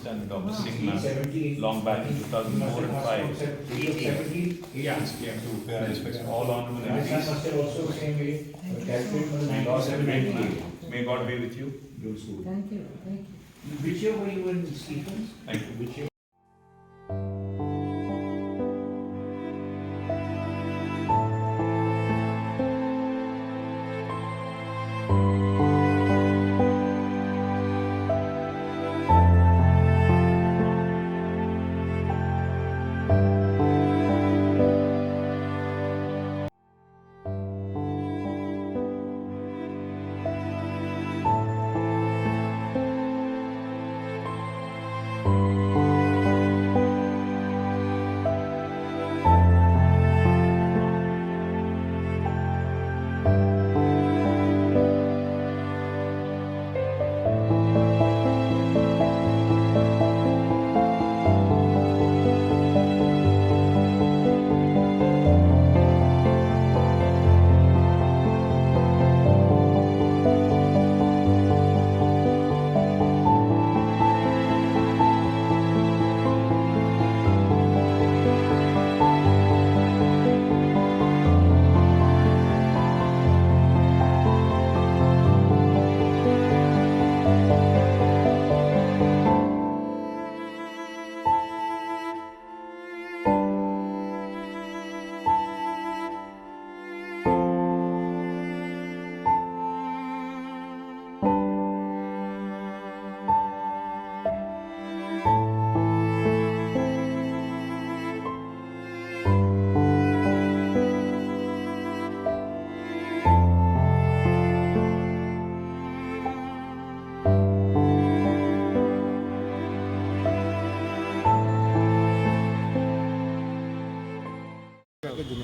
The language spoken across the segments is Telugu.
and Dr. Singh ma'am long back in 2004 and 5. Yes, came to pay our respects to all honorable MPs. We lost a great lead. May God be with you. Thank you. Which year were you in Stephens? Thank you. Which year?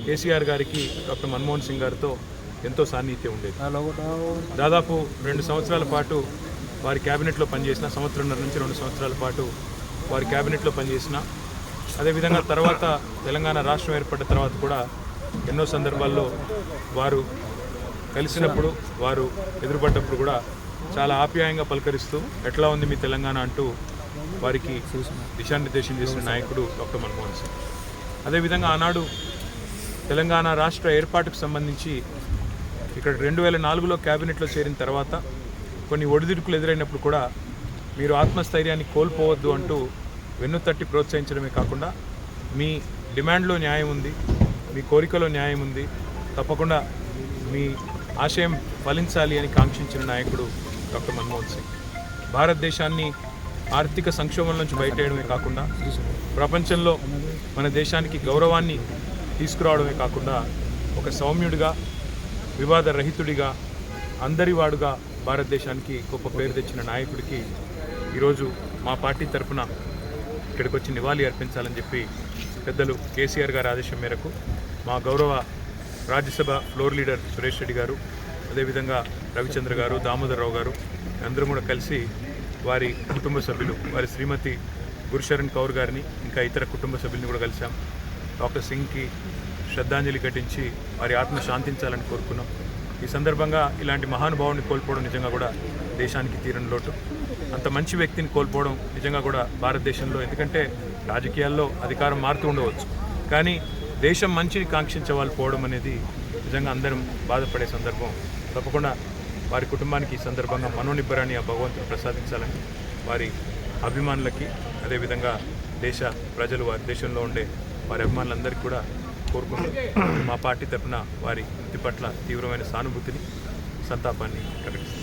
KCR గారికి డాక్టర్ మన్మోహన్ సింగ్ గారితో ఎంతో సాన్నిహిత్యం ఉండేది. దాదాపు 2 సంవత్సరాల పాటు వారి క్యాబినెట్లో పనిచేసిన, సంవత్సరంన్నర నుంచి 2 సంవత్సరాల పాటు వారి క్యాబినెట్లో పనిచేసిన, అదేవిధంగా తర్వాత తెలంగాణ రాష్ట్రం ఏర్పడ్డ తర్వాత కూడా ఎన్నో సందర్భాల్లో వారు కలిసినప్పుడు, వారు ఎదురుపడ్డప్పుడు కూడా చాలా ఆప్యాయంగా పలకరిస్తూ ఎట్లా ఉంది మీ తెలంగాణ అంటూ వారికి దిశానిర్దేశం చేసిన నాయకుడు డాక్టర్ మన్మోహన్ సింగ్. అదేవిధంగా ఆనాడు తెలంగాణ రాష్ట్ర ఏర్పాటుకు సంబంధించి ఇక్కడ 2004లో క్యాబినెట్లో చేరిన తర్వాత కొన్ని ఒడిదుడుకులు ఎదురైనప్పుడు కూడా మీరు ఆత్మస్థైర్యాన్ని కోల్పోవద్దు అంటూ వెన్నుతట్టి ప్రోత్సహించడమే కాకుండా మీ డిమాండ్లో న్యాయం ఉంది, మీ కోరికలో న్యాయం ఉంది, తప్పకుండా మీ ఆశయం ఫలించాలి అని కాంక్షించిన నాయకుడు డాక్టర్ మన్మోహన్ సింగ్. భారతదేశాన్ని ఆర్థిక సంక్షోభం నుంచి బయటేయడమే కాకుండా ప్రపంచంలో మన దేశానికి గౌరవాన్ని తీసుకురావడమే కాకుండా ఒక సౌమ్యుడిగా, వివాద రహితుడిగా, అందరివాడుగా భారతదేశానికి గొప్ప పేరు తెచ్చిన నాయకుడికి ఈరోజు మా పార్టీ తరఫున ఇక్కడికి వచ్చి నివాళి అర్పించాలని చెప్పి పెద్దలు కేసీఆర్ గారి ఆదేశం మేరకు మా గౌరవ రాజ్యసభ ఫ్లోర్ లీడర్ సురేష్ రెడ్డి గారు, అదేవిధంగా రవిచంద్ర గారు, దామోదర్ రావు గారు అందరం కూడా కలిసి వారి కుటుంబ సభ్యులు, వారి శ్రీమతి గురుశరణ్ కౌర్ గారిని, ఇంకా ఇతర కుటుంబ సభ్యుల్ని కూడా కలిసాం. డాక్టర్ సింగ్కి శ్రద్ధాంజలి ఘటించి వారి ఆత్మ శాంతించాలని కోరుకున్నాం. ఈ సందర్భంగా ఇలాంటి మహానుభావుని కోల్పోవడం నిజంగా కూడా దేశానికి తీరని లోటు. అంత మంచి వ్యక్తిని కోల్పోవడం నిజంగా కూడా భారతదేశంలో, ఎందుకంటే రాజకీయాల్లో అధికారం మారుతూ ఉండవచ్చు, కానీ దేశం మంచిని కాంక్షించే వాళ్ళు పోవడం అనేది నిజంగా అందరం బాధపడే సందర్భం. తప్పకుండా వారి కుటుంబానికి ఈ సందర్భంగా మనోనిబ్బరాన్ని ఆ భగవంతుడు ప్రసాదించాలని వారి అభిమానులకి, అదేవిధంగా దేశ ప్రజలు, వారి దేశంలో ఉండే వారి అభిమానులందరికీ కూడా కోరుకుంటూ మా పార్టీ తరఫున వారి మృతి పట్ల తీవ్రమైన సానుభూతిని, సంతాపాన్ని ప్రకటిస్తున్నాం.